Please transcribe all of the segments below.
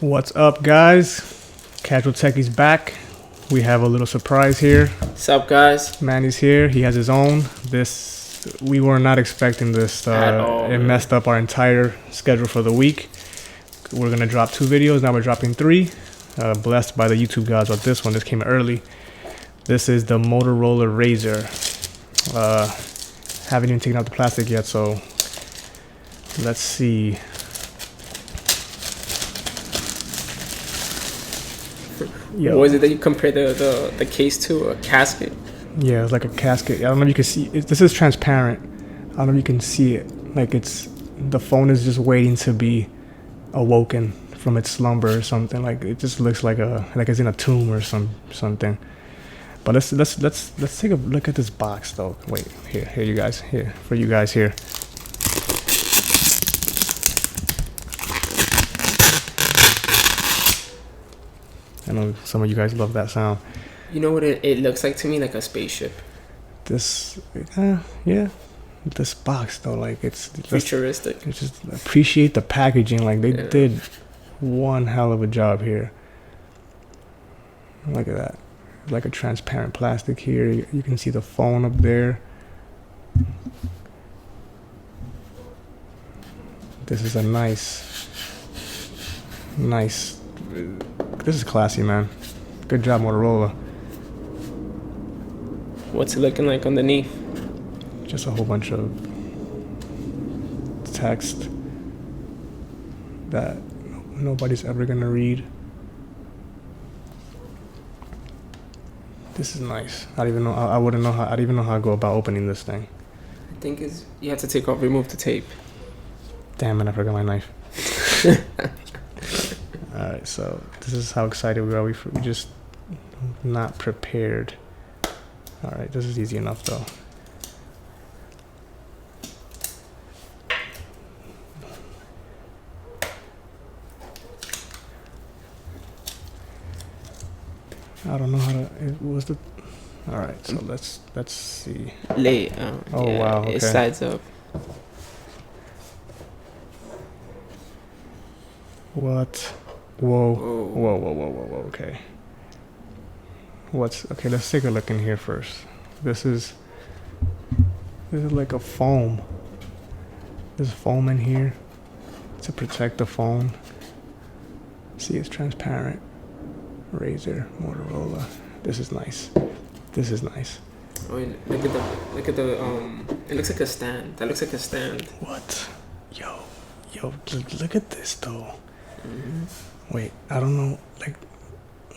What's up, guys? Casual Techie's back. We have a little surprise here. What's up, guys? Manny's here. He has his own. We were not expecting this. At all, it man. messed up our entire schedule for the week. We're gonna drop 2 videos. Now we're dropping 3. Blessed by the YouTube gods with this one. This came early. This is the Motorola Razr. Haven't even taken out the plastic yet, so let's see. What was it that you compared the case to? A casket? Yeah, it's like a casket. I don't know if you can see it. This is transparent. I don't know if you can see it. Like the phone is just waiting to be awoken from its slumber or something. Like it just looks like it's in a tomb or something. But let's take a look at this box though. Wait, here you guys, here for you guys here. I know some of you guys love that sound. You know what it looks like to me? Like a spaceship. Yeah. This box though, like it's Futuristic. It's just appreciate the packaging. Like they did one hell of a job here. Look at that. Like a transparent plastic here. You can see the phone up there. This is a nice. This is classy, man. Good job, Motorola. What's it looking like underneath? Just a whole bunch of text that nobody's ever gonna read. This is nice. I don't even know. I wouldn't know how. I don't even know how to go about opening this thing. I think you have to remove the tape. Damn it! I forgot my knife. All right, so this is how excited we are. We just not prepared. All right, this is easy enough though. I don't know how to. It was the. All right, so let's see. Lay. Oh yeah, wow! Okay. It sides up. What? Whoa. Okay. Okay, let's take a look in here first. This is like a foam. There's foam in here to protect the phone. See, it's transparent. Razr, Motorola. This is nice. Oh, look at the it looks like a stand. That looks like a stand. What? Yo, look at this though. Mm-hmm. Wait, I don't know. Like,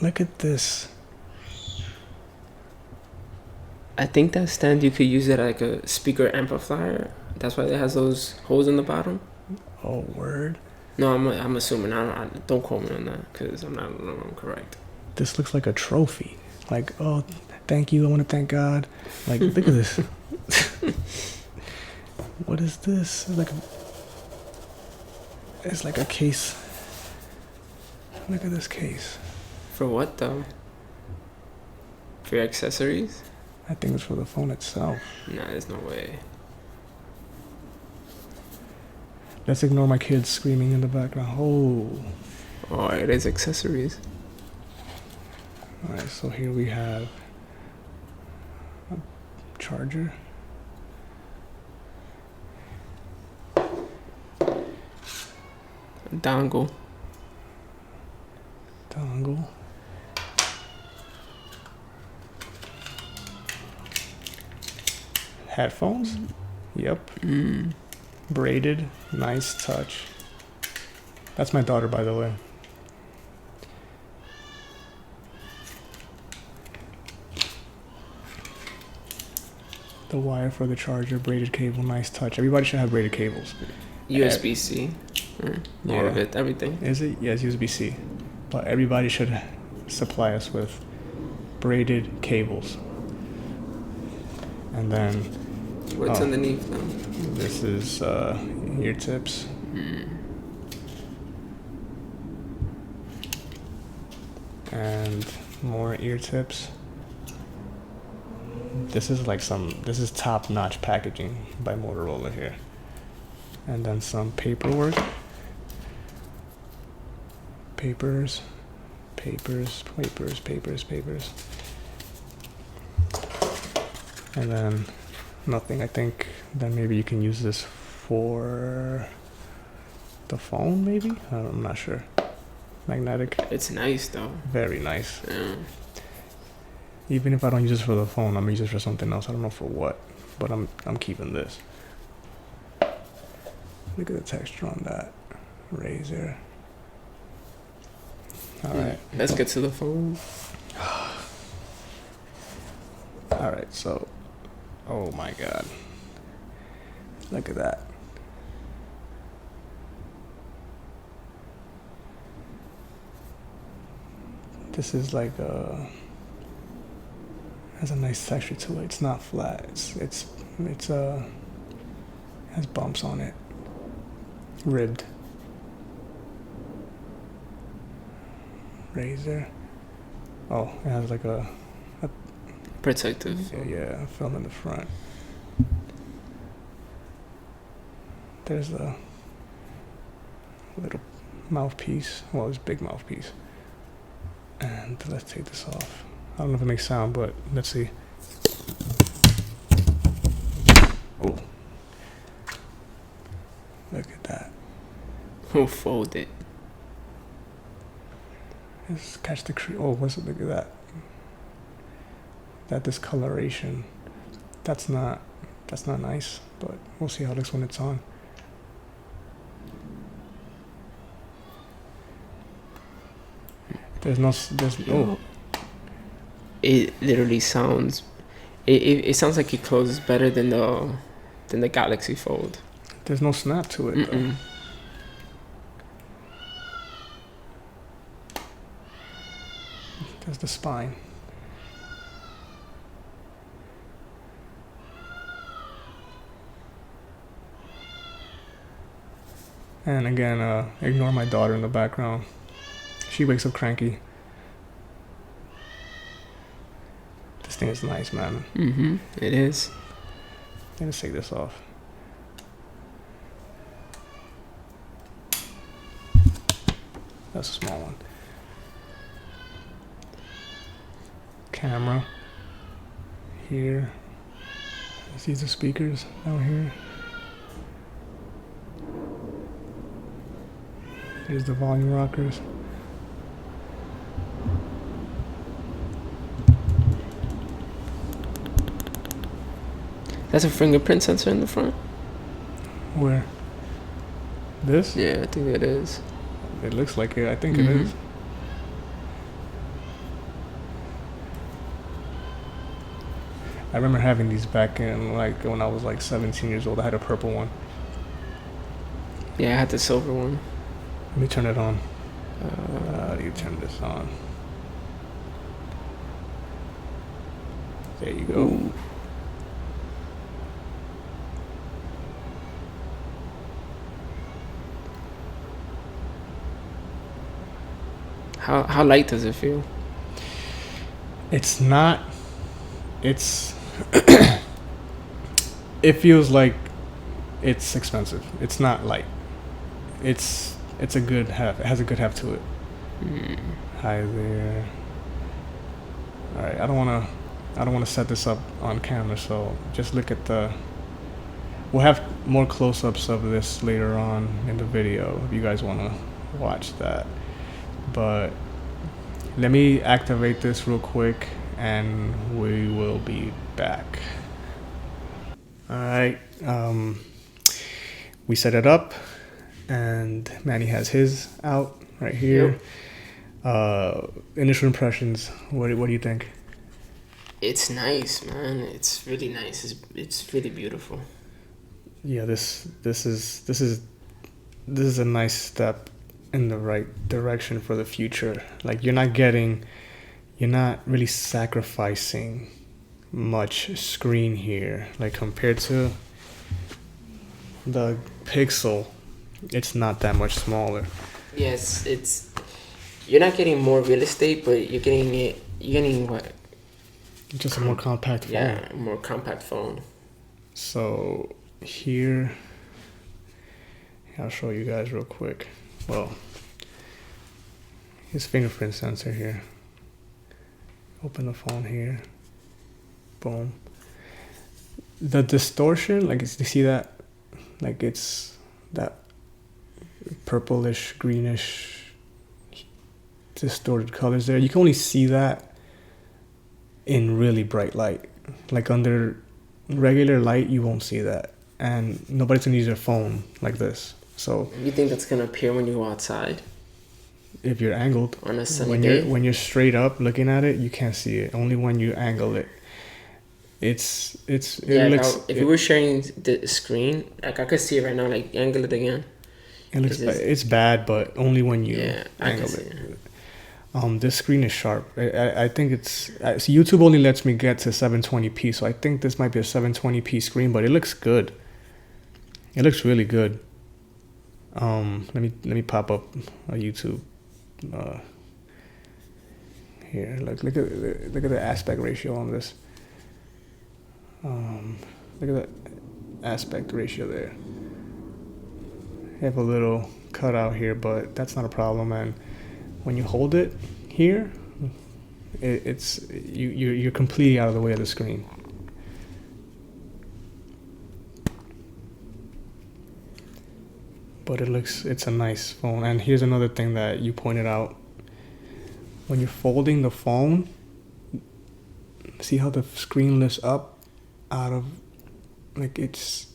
look at this. I think that stand you could use it like a speaker amplifier. That's why it has those holes in the bottom. Oh, word. No, I'm assuming. I don't quote me on that because I'm correct. This looks like a trophy. Like, oh, thank you. I want to thank God. Like, look at this. What is this? It's like a case. Look at this case. For what though? For your accessories? I think it's for the phone itself. Nah, there's no way. Let's ignore my kids screaming in the background. Oh, it is accessories. Alright, so here we have a charger. Dongle. Headphones? Yep. Braided. Nice touch. That's my daughter, by the way. The wire for the charger, braided cable, nice touch. Everybody should have braided cables. USB-C. All of it, everything. Is it? Yes, USB-C. But everybody should supply us with braided cables. And then... What's underneath them? This is ear tips. And more ear tips. This is top-notch packaging by Motorola here. And then some paperwork. papers, papers, papers, papers, papers. And then nothing. I think then maybe you can use this for the phone, maybe? I'm not sure. Magnetic. It's nice though. Very nice. Yeah. Even if I don't use this for the phone, I'm gonna use this for something else. I don't know for what, but I'm keeping this. Look at the texture on that Razr. All right. Let's get to the phone. All right, so, oh my God. Look at that. This is like has a nice texture to it. It's not flat. It's has bumps on it. Ribbed. Razr. Oh, it has like a Protective. yeah, film in the front. There's a little mouthpiece. Well, it's a big mouthpiece. And let's take this off. I don't know if it makes sound, but let's see. Oh. Look at that. Who folded? Let's catch the oh, what's it? Look at that. That discoloration. That's not nice, but we'll see how it looks when it's on. There's oh. It literally sounds. It sounds like it closes better than the Galaxy Fold. There's no snap to it though. There's the spine. And again, ignore my daughter in the background. She wakes up cranky. This thing is nice, man. It is. Let me take this off. That's a small one. Camera. Here. See the speakers down here. Here's the volume rockers. That's a fingerprint sensor in the front. Where? This? Yeah, I think it is. It looks like it. I think it is. I remember having these back in like when I was like 17 years old. I had a purple one. Yeah, I had the silver one. Let me turn it on. You turn this on. There you go. Ooh. How light does it feel? It's not. It's. It feels like it's expensive. It's not light. It's a good half. It has a good half to it. Hi there. All right. I don't wanna set this up on camera, so just look at the. We'll have more close-ups of this later on in the video if you guys wanna watch that. But let me activate this real quick and we will be back. All right, we set it up and Manny has his out right here. Yep. Initial impressions, what do you think? It's nice, man. It's really nice. It's really beautiful. Yeah, this is a nice step in the right direction for the future. Like you're not really sacrificing much screen here. Like compared to the Pixel, it's not that much smaller. Yes, you're not getting more real estate, but you're getting what? Just a more compact phone. Yeah, a more compact phone. So here, I'll show you guys real quick. Well, his fingerprint sensor here. Open the phone here. Boom. The distortion, like, you see that? Like, it's that purplish, greenish, distorted colors there. You can only see that in really bright light. Like, under regular light, you won't see that. And nobody's gonna use their phone like this. So you think that's gonna appear when you go outside? If you're angled, on a sunny day? When you're straight up looking at it, you can't see it. Only when you angle it. If you were sharing the screen, like, I could see it right now. Like, angle it again. It's bad, but only when you angle it. This screen is sharp. I think it's so YouTube only lets me get to 720p, so I think this might be a 720p screen, but it looks good. It looks really good. Let me pop up a YouTube. Here, look at the aspect ratio on this. Look at the aspect ratio there. I have a little cutout here, but that's not a problem. And when you hold it here, you're completely out of the way of the screen. But it's a nice phone. And here's another thing that you pointed out. When you're folding the phone, see how the screen lifts up out of, like, it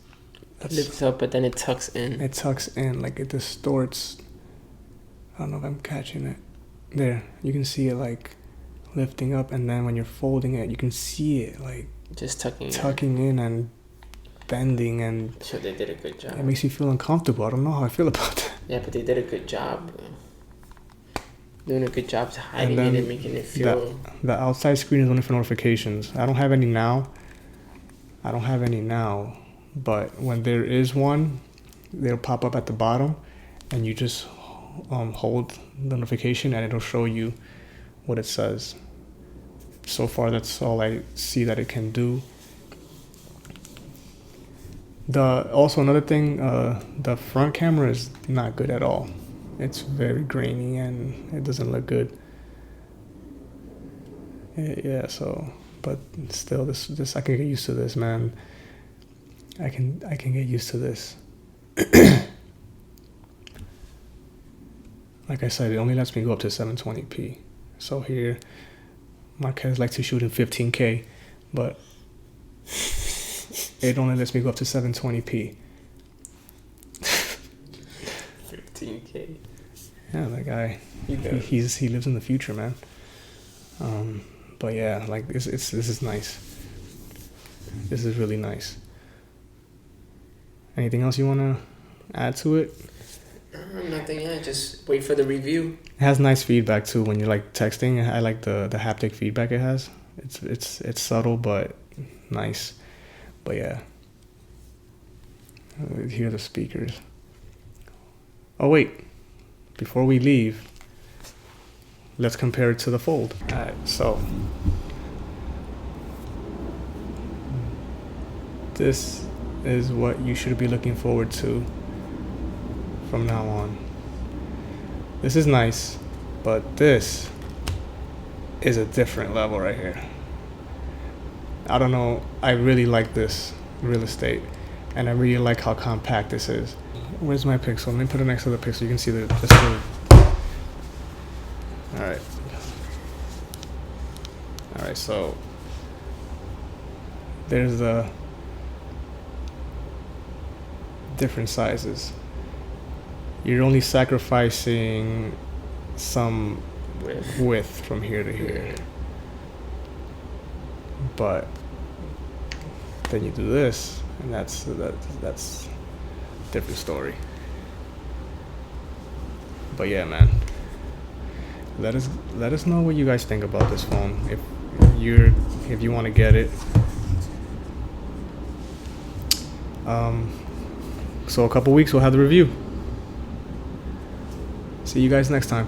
lifts up, but then it tucks in. It tucks in, like, it distorts. I don't know if I'm catching it. There, you can see it, like, lifting up, and then when you're folding it, you can see it, like, just tucking in and bending, and sure, they did a good job. It makes you feel uncomfortable. I don't know how I feel about that. Yeah, but they did a good job. Doing a good job to hiding it and making it feel. The outside screen is only for notifications. I don't have any now, but when there is one, they'll pop up at the bottom, and you just hold the notification, and it'll show you what it says. So far, that's all I see that it can do. Also another thing, the front camera is not good at all. It's very grainy and it doesn't look good. Yeah, so, but still, this I can get used to this, man. I can get used to this. Like I said, it only lets me go up to 720p. So here, Marquez likes to shoot in 15K, but it only lets me go up to 720p. 15K. Yeah, that guy. He lives in the future, man. But yeah, like this is nice. This is really nice. Anything else you wanna add to it? Nothing yet. Just wait for the review. It has nice feedback too when you're, like, texting. I like the haptic feedback it has. It's subtle but nice. But yeah, hear the speakers. Oh wait, before we leave, let's compare it to the Fold. Alright, so this is what you should be looking forward to from now on. This is nice, but this is a different level right here. I don't know, I really like this real estate, and I really like how compact this is. Where's my pixel? Let me put it next to the pixel. You can see the Alright, so there's the different sizes. You're only sacrificing some width from here to here. But then you do this, and that's a different story. But yeah, man, let us know what you guys think about this phone. If you want to get it. So a couple weeks we'll have the review. See you guys next time.